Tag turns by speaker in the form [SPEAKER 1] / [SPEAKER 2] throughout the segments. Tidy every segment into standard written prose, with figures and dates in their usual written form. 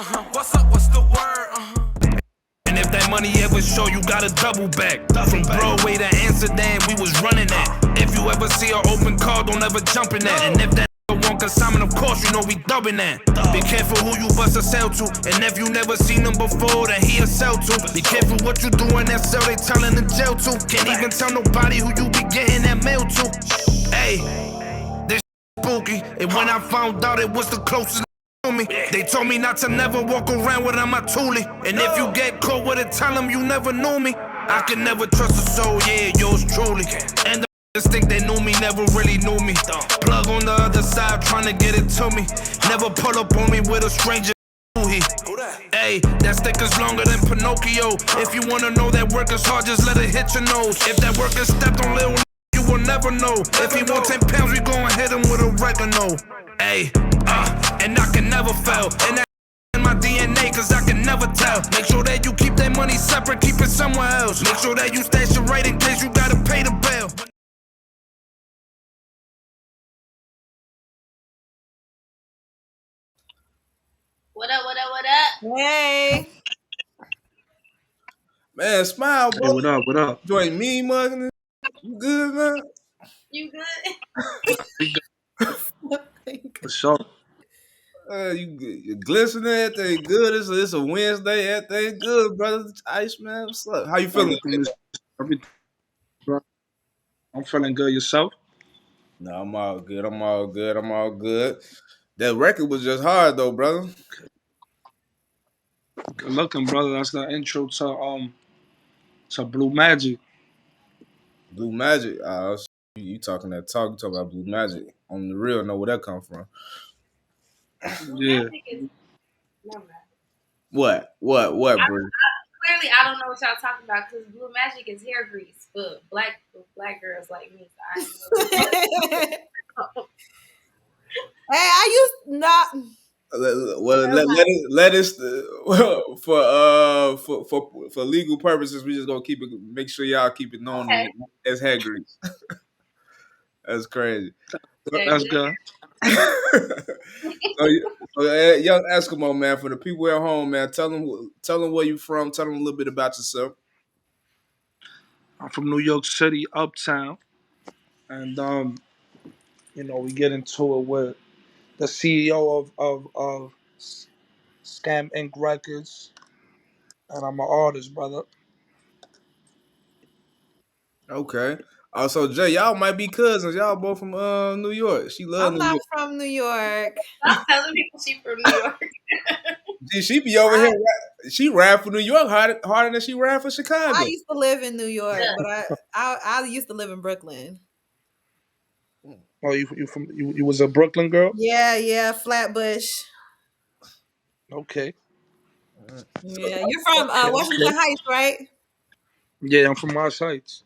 [SPEAKER 1] What's up, what's the word? And if that money ever show, you gotta double back. From Broadway to Amsterdam, we was running that. If you ever see an open car, don't ever jump in that. And if that want consignment, of course, you know we dubbing that. Be careful who you bust a sell to. And if you never seen him before, then he a sell to. Be careful what you do in that cell, they telling in jail to. Can't even tell nobody who you be getting that mail to. Hey, this spooky. And when I found out it was the closest to me, they told me not to never walk around with my toolie. And if you get caught with it, tell them you never knew me. I can never trust a soul, yeah, yours truly. And just think they knew me, never really knew me. Plug on the other side, trying to get it to me. Never pull up on me with a stranger. Hey, that stick is longer than Pinocchio. If you wanna know that work is hard, just let it hit your nose. If that work is stepped on little, you will never know. If he want 10 pounds, we gon' hit him with a oregano. Hey, and I can never fail. And that in my DNA, cause I can never tell. Make sure that you keep that money separate, keep it somewhere else. Make sure that you stash it right in case you gotta pay the bill.
[SPEAKER 2] What up, what up, what up?
[SPEAKER 3] Hey.
[SPEAKER 4] Man, smile, bro.
[SPEAKER 5] Hey, what up? What up?
[SPEAKER 4] You ain't me mugging it. You good, man?
[SPEAKER 2] You good?
[SPEAKER 5] For sure.
[SPEAKER 4] You glistening, everything good. It's a Wednesday, everything good, brother. Ice, man. What's up? How you feeling?
[SPEAKER 5] Everything, bro. I'm feeling good. Yourself?
[SPEAKER 4] No, I'm all good. I'm all good. I'm all good. That record was just hard though, brother.
[SPEAKER 5] Good looking, brother. That's the intro to Blue Magic.
[SPEAKER 4] Blue Magic. You talking that talk? You talking about Blue Magic? On the real, know where that come from?
[SPEAKER 2] Blue
[SPEAKER 5] Yeah.
[SPEAKER 2] Magic is no man.
[SPEAKER 4] What, bro?
[SPEAKER 2] Clearly, I don't know what y'all talking about because Blue Magic is hair grease for black girls like me. So
[SPEAKER 3] Hey, I used not.
[SPEAKER 4] Well, let us for legal purposes. We just gonna keep it. Make sure y'all keep it known
[SPEAKER 2] okay.
[SPEAKER 4] as head grease. That's crazy.
[SPEAKER 5] That's good.
[SPEAKER 4] so, young Eskimo man, for the people at home, man, tell them where you from. Tell them a little bit about yourself.
[SPEAKER 5] I'm from New York City, Uptown, and we get into it with the CEO of Scam Inc. Records, and I'm an artist, brother.
[SPEAKER 4] Okay. So Jay, y'all might be cousins. Y'all both from New York. She love
[SPEAKER 3] I'm
[SPEAKER 4] New
[SPEAKER 3] not
[SPEAKER 4] York.
[SPEAKER 3] from New York.
[SPEAKER 2] Stop telling people she from New York.
[SPEAKER 4] Gee, she be over here. She rap for New York harder than she rap for Chicago.
[SPEAKER 3] I used to live in New York, but I used to live in Brooklyn.
[SPEAKER 5] Oh, you was a Brooklyn girl?
[SPEAKER 3] Yeah, Flatbush.
[SPEAKER 5] Okay.
[SPEAKER 3] Yeah, you're from Washington Heights, right?
[SPEAKER 5] Yeah, I'm from Marsh Heights.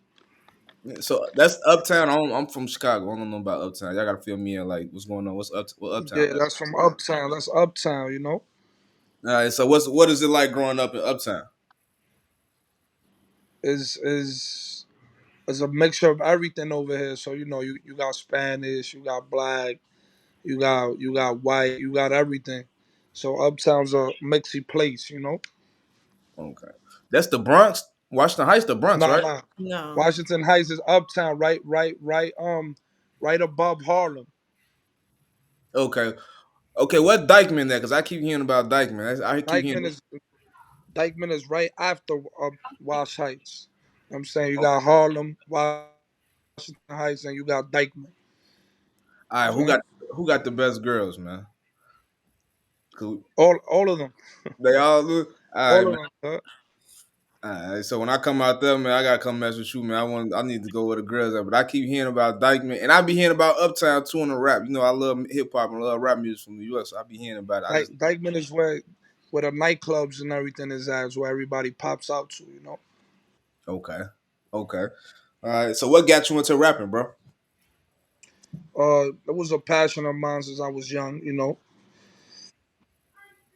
[SPEAKER 4] So that's Uptown. I'm from Chicago. I don't know about Uptown. Y'all gotta fill me in. Like, what's going on? What Uptown?
[SPEAKER 5] Yeah, that's from Uptown. That's Uptown, you know.
[SPEAKER 4] All right. So what is it like growing up in Uptown?
[SPEAKER 5] Is a mixture of everything over here. So you got Spanish, you got black, you got white, you got everything. So Uptown's a mixy place, you know.
[SPEAKER 4] Okay, that's the Bronx. Washington Heights, the Bronx,
[SPEAKER 5] Nah,
[SPEAKER 4] right?
[SPEAKER 5] nah.
[SPEAKER 3] No.
[SPEAKER 5] Washington Heights is Uptown, right above Harlem.
[SPEAKER 4] Okay. Okay. What Dykeman there? Because I keep hearing about Dykeman. I keep
[SPEAKER 5] Dykeman
[SPEAKER 4] hearing.
[SPEAKER 5] is Dykeman is right after Wash Heights. I'm saying you got Harlem, Washington Heights, and you got Dykeman.
[SPEAKER 4] All right.
[SPEAKER 5] You know?
[SPEAKER 4] Who got the best girls, man? Cool.
[SPEAKER 5] All of them.
[SPEAKER 4] They all look. All right,
[SPEAKER 5] All
[SPEAKER 4] man.
[SPEAKER 5] of them. Huh?
[SPEAKER 4] Alright, so when I come out there, man, I gotta come mess with you, man. I need to go where the girls are. But I keep hearing about Dykeman, and I be hearing about Uptown too in the rap. You know, I love hip hop and love rap music from New York, so I be hearing about it.
[SPEAKER 5] Dykeman is where the nightclubs and everything is at, is where everybody pops out to, you know.
[SPEAKER 4] Okay, okay. All right. So what got you into rapping, bro?
[SPEAKER 5] It was a passion of mine since I was young, you know.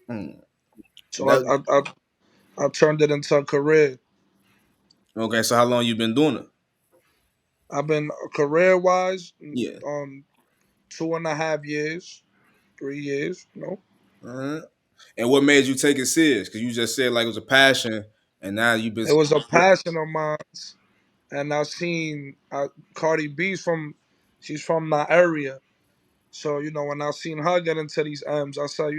[SPEAKER 4] Hmm.
[SPEAKER 5] So
[SPEAKER 4] That,
[SPEAKER 5] I turned it into a career.
[SPEAKER 4] okay. So how long you been doing it?
[SPEAKER 5] I've been career wise,
[SPEAKER 4] Yeah.
[SPEAKER 5] 2.5 years, 3 years, you know.
[SPEAKER 4] All right. And what made you take it serious? Because you just said like it was a passion, and now you've been.
[SPEAKER 5] It was a passion of mine, and I seen Cardi B's from, she's from my area. So when I seen her get into these M's, I said,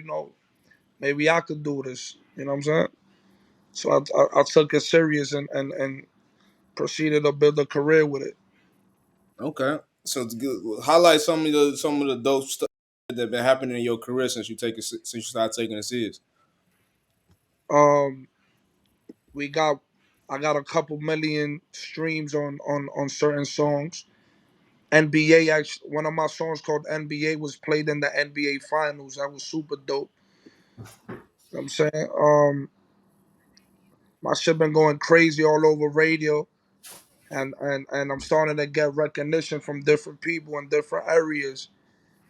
[SPEAKER 5] maybe I could do this. You know what I'm saying? So I took it serious and proceeded to build a career with it.
[SPEAKER 4] Okay, so it's good. Highlight some of the dope stuff that been happening in your career since you started taking it serious.
[SPEAKER 5] Um, we got I got a couple million streams on certain songs. NBA, actually, one of my songs called NBA was played in the NBA finals. That was super dope. You know what I'm saying? My shit been going crazy all over radio, and I'm starting to get recognition from different people in different areas.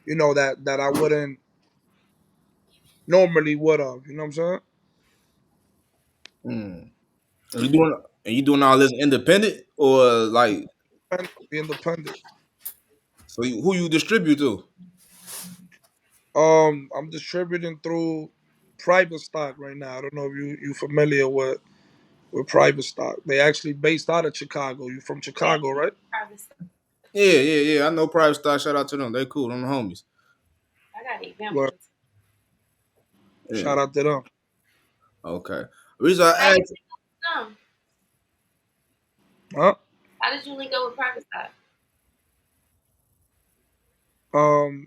[SPEAKER 5] That I wouldn't normally would have. You know what I'm saying?
[SPEAKER 4] Mm. And you doing all this independent or like
[SPEAKER 5] Be independent.
[SPEAKER 4] who you distribute to?
[SPEAKER 5] I'm distributing through private stock right now. I don't know if you familiar with private stock. They actually based out of Chicago. You from
[SPEAKER 2] Yeah,
[SPEAKER 5] Chicago, right?
[SPEAKER 2] private stuff.
[SPEAKER 4] Yeah. I know Private Stock. Shout out to them. They cool. Them the homies.
[SPEAKER 2] I got an
[SPEAKER 5] Well,
[SPEAKER 2] example.
[SPEAKER 4] Yeah.
[SPEAKER 5] shout out to them.
[SPEAKER 4] Okay. The reason
[SPEAKER 2] How
[SPEAKER 4] I
[SPEAKER 2] did
[SPEAKER 4] asked,
[SPEAKER 2] you know them?
[SPEAKER 5] Huh?
[SPEAKER 2] How did you link up with private stock?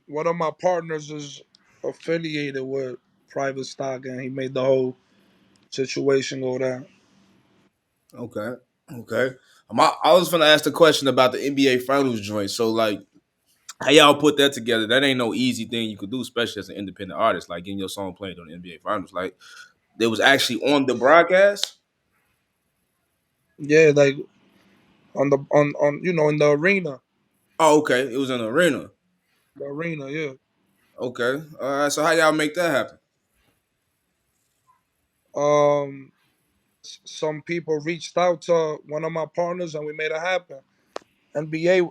[SPEAKER 5] One of my partners is affiliated with private stock, and he made the whole situation go down.
[SPEAKER 4] okay, okay. I was gonna ask the question about the NBA Finals joint. So like, how y'all put that together? That ain't no easy thing you could do, especially as an independent artist, like getting your song played on the NBA Finals. Like, they was actually on the broadcast.
[SPEAKER 5] Yeah, like on the on in the arena,
[SPEAKER 4] Oh, okay. It was in the arena.
[SPEAKER 5] Yeah.
[SPEAKER 4] Okay. All right. So how y'all make that happen?
[SPEAKER 5] Um, some people reached out to one of my partners, and we made it happen. NBA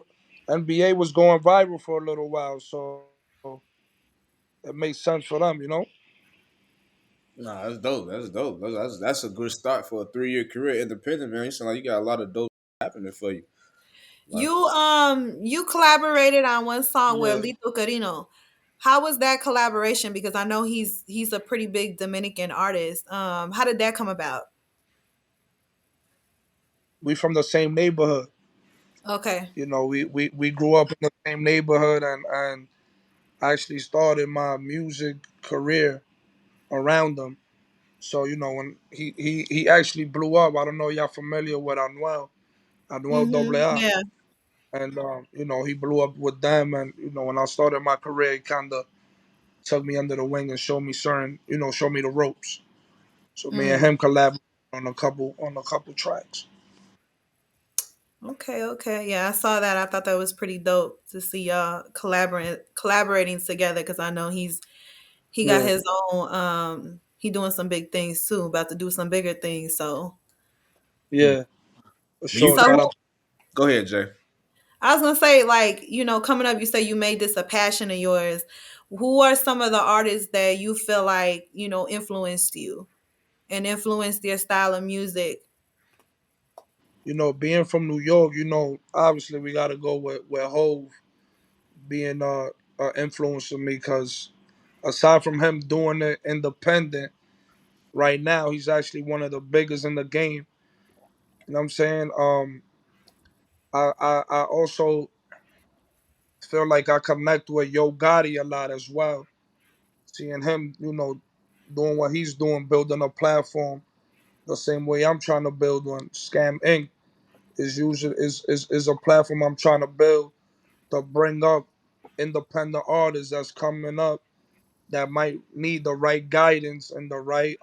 [SPEAKER 5] NBA was going viral for a little while, so it made sense for them.
[SPEAKER 4] Nah, that's dope. That's dope. That's a good start for a 3-year career independent, man. You sound like you got a lot of dope happening for you. Like,
[SPEAKER 3] You collaborated on one song with
[SPEAKER 5] Yeah,
[SPEAKER 3] Lito Carino. How was that collaboration? Because I know he's a pretty big Dominican artist. How did that come about?
[SPEAKER 5] we from the same neighborhood.
[SPEAKER 3] Okay.
[SPEAKER 5] We grew up in the same neighborhood, and I actually started my music career around him. So when he actually blew up. I don't know if y'all familiar with Anuel
[SPEAKER 3] Mm-hmm.
[SPEAKER 5] AA,
[SPEAKER 3] Yeah.
[SPEAKER 5] and he blew up with them. And when I started my career, he kind of took me under the wing and showed me the ropes. So me and
[SPEAKER 3] Mm.
[SPEAKER 5] him collaborated on a couple tracks.
[SPEAKER 3] Okay, okay. Yeah, I saw that. I thought that was pretty dope to see y'all collaborating together because I know he got
[SPEAKER 5] Yeah,
[SPEAKER 3] his own he doing some big things too, about to do some bigger things. So
[SPEAKER 4] hmm.
[SPEAKER 5] yeah, for
[SPEAKER 4] Do you
[SPEAKER 5] sure.
[SPEAKER 3] so
[SPEAKER 5] Shout
[SPEAKER 3] who,
[SPEAKER 5] out.
[SPEAKER 4] go ahead, Jay?
[SPEAKER 3] I was gonna say, like, coming up, you say you made this a passion of yours. Who are some of the artists that you feel like, influenced you and influenced your style of music?
[SPEAKER 5] Being from New York, obviously we got to go with Hove being influence of me, because aside from him doing it independent, right now he's actually one of the biggest in the game. You know what I'm saying? I also feel like I connect with Yo Gotti a lot as well. Seeing him, doing what he's doing, building a platform the same way I'm trying to build one. Scam Inc. is a platform I'm trying to build to bring up independent artists that's coming up that might need the right guidance and the right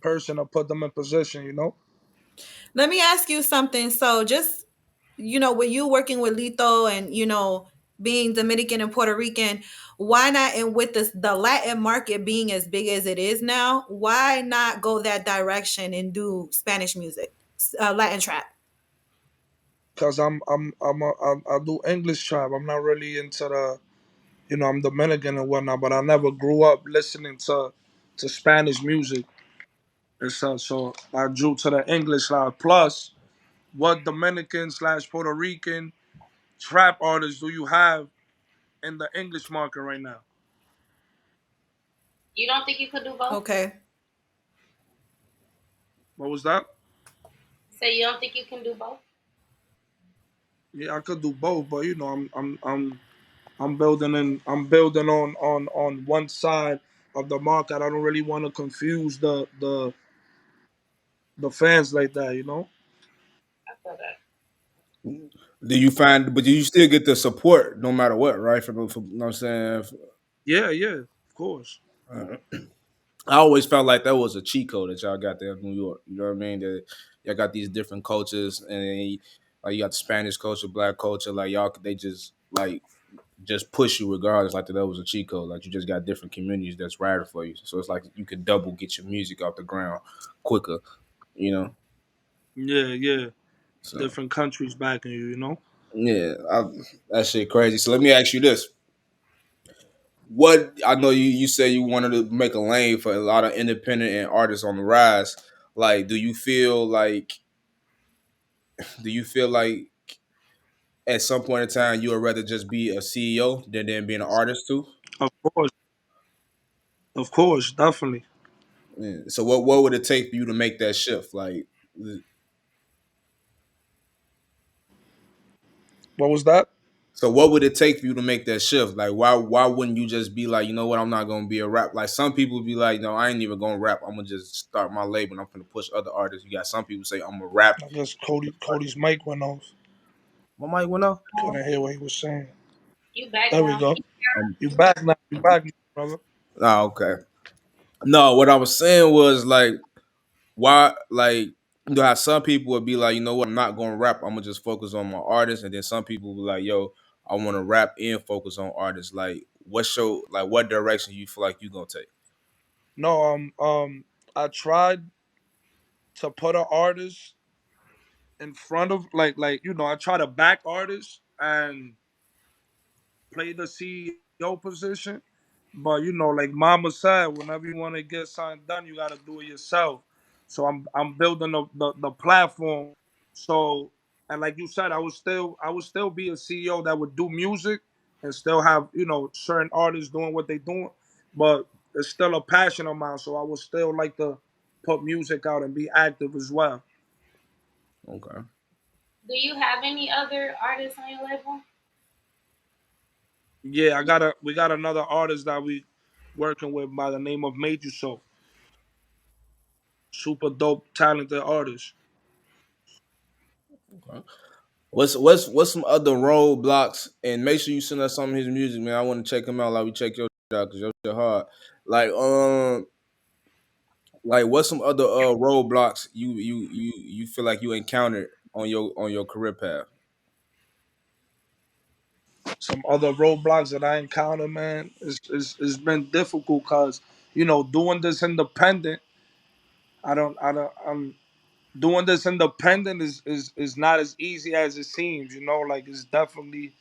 [SPEAKER 5] person to put them in position.
[SPEAKER 3] Let me ask you something. So just, with you working with Lito and, being Dominican and Puerto Rican, why not, and with the Latin market being as big as it is now, why not go that direction and do Spanish music, Latin trap?
[SPEAKER 5] Cause I do English trap. I'm not really into the You know, I'm Dominican and whatnot, but I never grew up listening to Spanish music. So I drew to the English side. Plus, what Dominican slash Puerto Rican trap artists do you have in the English market right now?
[SPEAKER 2] You don't think you could do both?
[SPEAKER 3] Okay.
[SPEAKER 5] What was that?
[SPEAKER 2] Say you don't think you can do both?
[SPEAKER 5] Yeah, I could do both, but you know, I'm building on one side of the market. I don't really want to confuse the fans like that, you know.
[SPEAKER 2] I feel that.
[SPEAKER 4] Do you find, but do you still get the support no matter what, right? From you know what I'm saying?
[SPEAKER 5] Yeah, yeah, of course.
[SPEAKER 4] Uh, I always felt like that was a cheat code that y'all got there in New York. You know what I mean? That y'all got these different cultures, and like you got the Spanish culture, Black culture. Like y'all, they just push you regardless. Like that was a cheat code. Like you just got different communities that's riding for you. So it's like you could double get your music off the ground quicker. You know.
[SPEAKER 5] Yeah, yeah.
[SPEAKER 4] So
[SPEAKER 5] Different countries backing you, you know.
[SPEAKER 4] yeah, that shit crazy. So let me ask you this: what I know you say you wanted to make a lane for a lot of independent and artists on the rise. Like, do you feel like at some point in time you would rather just be a CEO than being an artist too?
[SPEAKER 5] Of of course, definitely.
[SPEAKER 4] Yeah. So what would it take for you to make that shift? Like,
[SPEAKER 5] What was that?
[SPEAKER 4] so what would it take for you to make that shift? Like, why wouldn't you just be like, you know what, I'm not gonna be a rap? Like some people be like, no, I ain't even gonna rap. I'm gonna just start my label and I'm gonna push other artists. You got some people say I'm gonna rap.
[SPEAKER 5] I guess Cody's mic went off.
[SPEAKER 4] My mic went off.
[SPEAKER 5] Couldn't hear what he was saying.
[SPEAKER 2] You back
[SPEAKER 5] There we
[SPEAKER 2] now.
[SPEAKER 5] go. You back now. You back now, brother.
[SPEAKER 4] Oh, okay. No, what I was saying was like, why, like, you know how some people would be like, you know what, I'm not gonna rap. I'm gonna just focus on my artist, and then some people will be like, yo, I want to rap and focus on artists. Like, what direction you feel like you gonna take?
[SPEAKER 5] No, I tried to put an artist in front of I try to back artists and play the CEO position. But you know, like Mama said, whenever you want to get something done, you got to do it yourself. So I'm building the platform. So and like you said, I would still be a CEO that would do music and still have certain artists doing what they doing, but it's still a passion of mine. So I would still like to put music out and be active as well.
[SPEAKER 4] Okay.
[SPEAKER 2] Do you have any other artists on your label?
[SPEAKER 5] Yeah, we got another artist that we working with by the name of Major So. Super dope, talented artist.
[SPEAKER 4] Okay. What's some other roadblocks? And make sure you send us some of his music, man. I want to check him out like we check your shit out because your shit hard. Like like what's some other roadblocks you feel like you encountered on your career path?
[SPEAKER 5] Some other roadblocks that I encounter, man, it's been difficult because doing this independent. I'm doing this independent is not as easy as it seems. Like it's definitely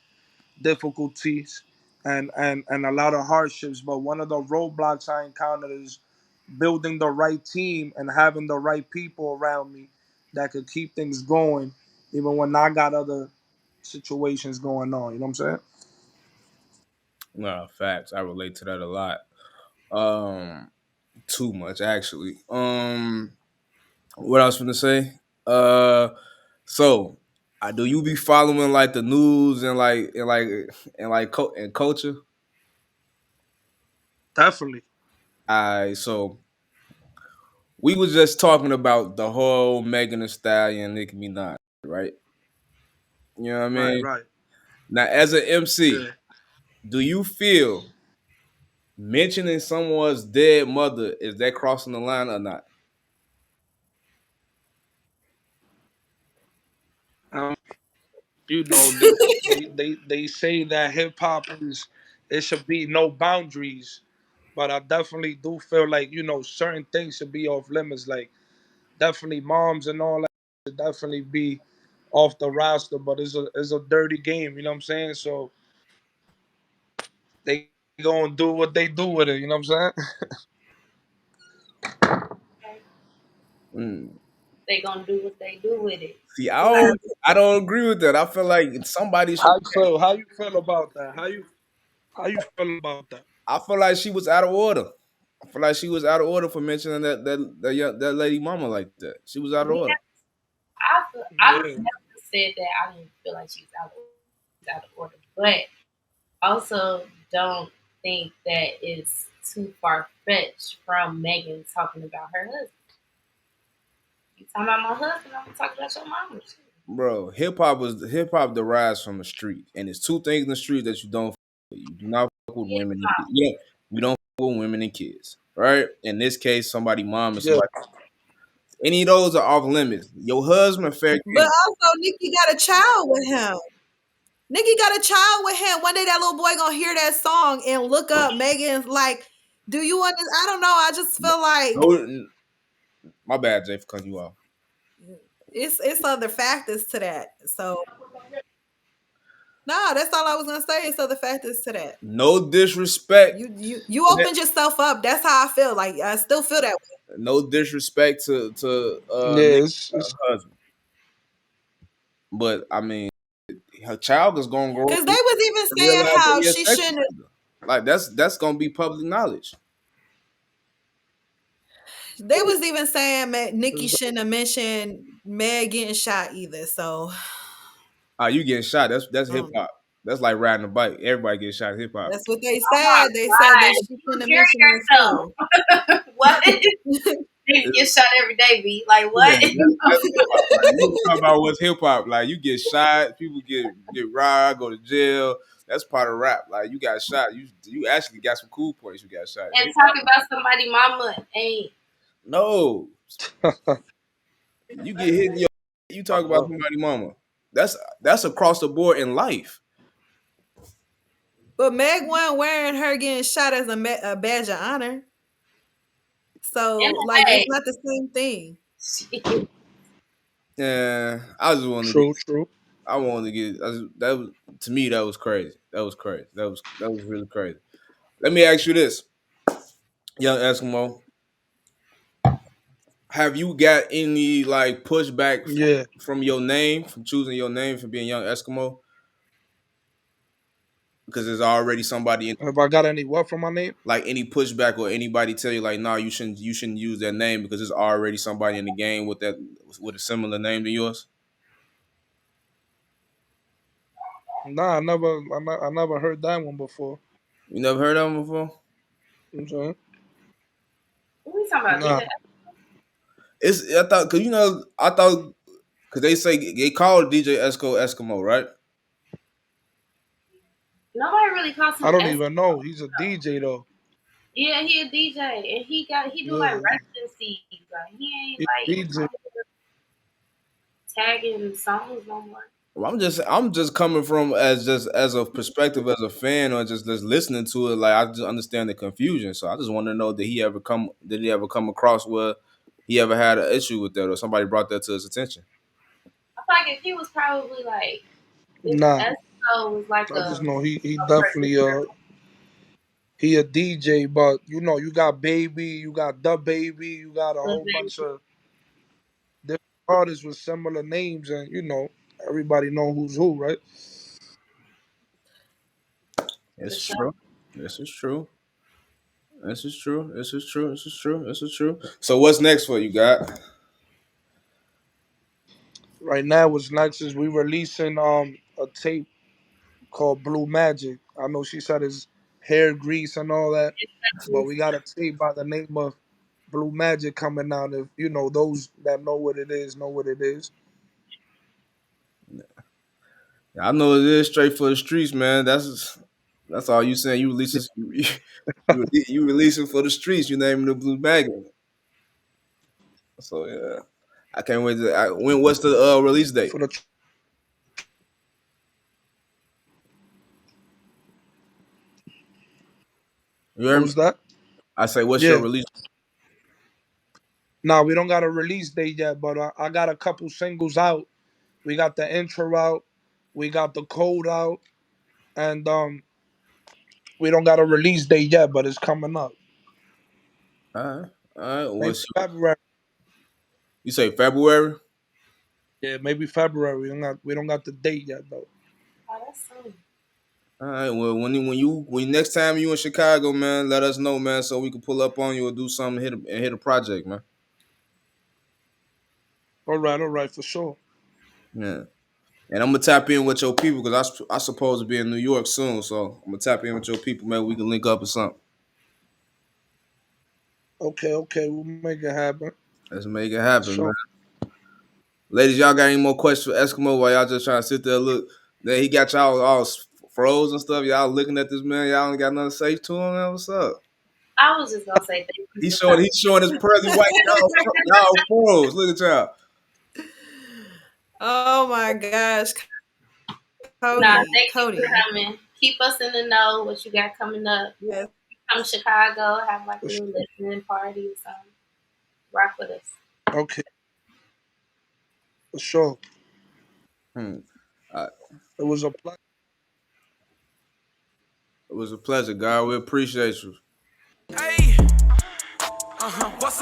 [SPEAKER 5] difficulties and a lot of hardships. But one of the roadblocks I encountered is building the right team and having the right people around me that could keep things going, even when I got other situations going on. You know what I'm saying?
[SPEAKER 4] No, facts. I relate to that a lot. Um, too much actually. What I was gonna say? Uh, so, do you be following like the news and culture?
[SPEAKER 5] Definitely.
[SPEAKER 4] I so we was just talking about the whole Megan Thee Stallion, Nicki Minaj, right? You know what I
[SPEAKER 5] Right,
[SPEAKER 4] mean?
[SPEAKER 5] right.
[SPEAKER 4] Now, as an MC,
[SPEAKER 5] Yeah.
[SPEAKER 4] do you feel mentioning someone's dead mother is that crossing the line or not?
[SPEAKER 5] Um, they say that hip hop is it should be no boundaries, but I definitely do feel like certain things should be off limits. Like definitely moms and all that should definitely be off the roster. But it's a dirty game. You know what I'm saying? So they gonna do what they do with it. You know what I'm saying?
[SPEAKER 2] Okay?
[SPEAKER 4] Mm.
[SPEAKER 2] They gonna do what they do with it.
[SPEAKER 4] See,
[SPEAKER 2] You gotta
[SPEAKER 4] I don't agree with that. I feel like somebody should.
[SPEAKER 5] How you feel? How you feel about that? How you feel about that?
[SPEAKER 4] I feel like she was out of order. I feel like she was out of order for mentioning that lady mama like that. She was out of order.
[SPEAKER 2] I
[SPEAKER 5] Yeah,
[SPEAKER 2] never said that I didn't feel like she was out of order, but also don't think that it's too far fetched from Megan talking about her husband. You talking about my husband? I'm talking about your mama too.
[SPEAKER 4] Bro, hip hop derives from the street, and it's two things in the street that you don't. You do not fuck with
[SPEAKER 2] Hip
[SPEAKER 4] women. And,
[SPEAKER 2] hop.
[SPEAKER 4] yeah, you don't fuck with women and kids, right? In this case, somebody mom and
[SPEAKER 5] yeah.
[SPEAKER 4] somebody. Any of those are off limits. Your husband, fair
[SPEAKER 3] But
[SPEAKER 4] game.
[SPEAKER 3] also, Nikki got a child with him. Nikki got a child with him. One day that little boy gonna hear that song and look up Megan's like, do you want this? I don't know. I just feel like
[SPEAKER 4] No, my bad, Jay, for cutting you off.
[SPEAKER 3] it's other factors to that. So no, that's all I was gonna say. It's other factors to that.
[SPEAKER 4] No disrespect.
[SPEAKER 3] You opened yourself up. That's how I feel. Like I still feel that way.
[SPEAKER 4] No disrespect to
[SPEAKER 5] Yeah,
[SPEAKER 4] Nick's
[SPEAKER 5] it's
[SPEAKER 4] husband, but I mean, her child is gonna grow up
[SPEAKER 3] Cause they
[SPEAKER 4] and
[SPEAKER 3] was even saying
[SPEAKER 4] realize that
[SPEAKER 3] how
[SPEAKER 4] he has
[SPEAKER 3] she
[SPEAKER 4] sex
[SPEAKER 3] shouldn't.
[SPEAKER 4] with her. Like that's gonna be public knowledge.
[SPEAKER 3] They was even saying Nikki
[SPEAKER 5] it's
[SPEAKER 3] shouldn't have mentioned Meg getting shot either. So
[SPEAKER 4] Ah, you getting shot? That's hip
[SPEAKER 3] um,
[SPEAKER 4] hop. That's like riding a bike. Everybody gets shot. Hip hop.
[SPEAKER 3] that's what they
[SPEAKER 2] Oh my
[SPEAKER 3] said. They said that
[SPEAKER 2] god,
[SPEAKER 3] she
[SPEAKER 2] you
[SPEAKER 3] shouldn't have
[SPEAKER 2] hear
[SPEAKER 3] mentioned that too.
[SPEAKER 2] yourself? What? Niggas get shot every day, B. Like
[SPEAKER 4] Yeah,
[SPEAKER 2] what?
[SPEAKER 4] that's hip hop. Like you talk about what's hip hop. Like you get shot, people get robbed, go to jail. That's part of rap. Like you got shot. You actually got some cool points. You got shot.
[SPEAKER 2] And
[SPEAKER 4] Hip
[SPEAKER 2] talk
[SPEAKER 4] hop.
[SPEAKER 2] about somebody mama ain't.
[SPEAKER 4] No, you get hit. In your, you talk about somebody mama. That's across the board in life.
[SPEAKER 3] But Meg wasn't wearing her getting shot as a badge of honor.
[SPEAKER 2] In
[SPEAKER 3] So like
[SPEAKER 2] a
[SPEAKER 3] it's
[SPEAKER 2] way.
[SPEAKER 3] not the same thing.
[SPEAKER 2] Shit.
[SPEAKER 4] Yeah, I just wanted to get.
[SPEAKER 5] true, true.
[SPEAKER 4] I wanted to get. That was to me. That was crazy. That was crazy. That was really crazy. Let me ask you this, young Eskimo. Have you got any like pushback
[SPEAKER 5] Yeah.
[SPEAKER 4] from your name, from choosing your name, from being young Eskimo? Because there's already somebody in,
[SPEAKER 5] Have I got any what from my name?
[SPEAKER 4] like any pushback or anybody tell you like, no, you shouldn't use that name because there's already somebody in the game with a similar name to yours.
[SPEAKER 5] Nah, I never heard that one before.
[SPEAKER 4] You never heard of him before?
[SPEAKER 5] You know what I'm saying?
[SPEAKER 2] What we talking about,
[SPEAKER 5] Nah,
[SPEAKER 2] DJ?
[SPEAKER 4] It's I thought because I thought because they say they call DJ Esco Eskimo, right?
[SPEAKER 2] Nobody really calls
[SPEAKER 5] I
[SPEAKER 2] him
[SPEAKER 5] don't
[SPEAKER 2] S.
[SPEAKER 5] even know. He's a DJ though.
[SPEAKER 2] Yeah, he a DJ and he do like
[SPEAKER 5] Yeah,
[SPEAKER 2] residencies. Like he ain't
[SPEAKER 5] he's a
[SPEAKER 2] like
[SPEAKER 5] DJ.
[SPEAKER 2] tagging songs no more.
[SPEAKER 4] Well, I'm just coming from just as a perspective as a fan or just listening to it. Like I just understand the confusion. So I just want to know did he ever come across where he ever had an issue with that or somebody brought that to his attention?
[SPEAKER 2] I feel like if he was probably like if
[SPEAKER 5] Nah,
[SPEAKER 2] Esco was like
[SPEAKER 5] I just know he
[SPEAKER 2] a
[SPEAKER 5] definitely
[SPEAKER 2] producer.
[SPEAKER 5] he a DJ, but you know you got Baby, you got the Baby, you got a whole bunch of different artists with similar names, and you know everybody know who's who, right?
[SPEAKER 2] For
[SPEAKER 4] This is
[SPEAKER 2] sure.
[SPEAKER 4] true. This is true. This is true. This is true. This is true. This is true. So what's next for you, God?
[SPEAKER 5] Right now, what's next is we releasing a tape called Blue Magic. I know she said it's hair grease and all that, but we got a tape by the name of Blue Magic coming out. If you know those that know what it is, know what it is.
[SPEAKER 4] I know it is straight for the streets, man. That's all you saying. You releasing you releasing for the streets. You naming the Blue Bag. So yeah, I can't wait to. What's the release date?
[SPEAKER 5] For the
[SPEAKER 4] You
[SPEAKER 5] what
[SPEAKER 4] heard me?
[SPEAKER 5] was that?
[SPEAKER 4] I say, what's your
[SPEAKER 5] Yeah.
[SPEAKER 4] release?
[SPEAKER 5] Now we don't got a release date yet, but I got a couple singles out. We got the intro out, we got the code out, and we don't got a release date yet, but it's coming up.
[SPEAKER 4] All right. All right.
[SPEAKER 5] Maybe February.
[SPEAKER 4] You say February?
[SPEAKER 5] Yeah, maybe February. We don't got the date yet though.
[SPEAKER 2] Oh, that's soon.
[SPEAKER 4] All right. Well, when next time you in Chicago, man, let us know, man, so we can pull up on you or do something and hit a project, man.
[SPEAKER 5] All right, for sure.
[SPEAKER 4] Yeah. And I'm gonna tap in with your people because I supposed to be in New York soon, so I'm gonna tap in with your people, man. We can link up or something.
[SPEAKER 5] Okay, we'll make it happen.
[SPEAKER 4] Let's make it
[SPEAKER 5] For
[SPEAKER 4] happen, man.
[SPEAKER 5] sure.
[SPEAKER 4] Ladies, y'all got any more questions for Eskimo while y'all just trying to sit there and look? Then he got y'all all froze and stuff. Y'all looking at this man. Y'all ain't got nothing to say to him, man. What's up?
[SPEAKER 2] I was just gonna say thank you
[SPEAKER 4] He's
[SPEAKER 2] for coming.
[SPEAKER 4] showing his pearly white. Y'all froze. Look at y'all.
[SPEAKER 3] Oh my gosh,
[SPEAKER 2] Nah,
[SPEAKER 3] Cody,
[SPEAKER 2] thank you for
[SPEAKER 3] Cody.
[SPEAKER 2] coming. Keep us in the know what you got coming up.
[SPEAKER 3] Yes.
[SPEAKER 2] Come to Chicago, have like a
[SPEAKER 5] For sure.
[SPEAKER 2] little listening party or something. Rock with us.
[SPEAKER 5] Okay, for sure.
[SPEAKER 4] Hmm. Uh,
[SPEAKER 5] It was a pleasure.
[SPEAKER 4] it was a pleasure, God. We appreciate you.
[SPEAKER 1] Hey, what's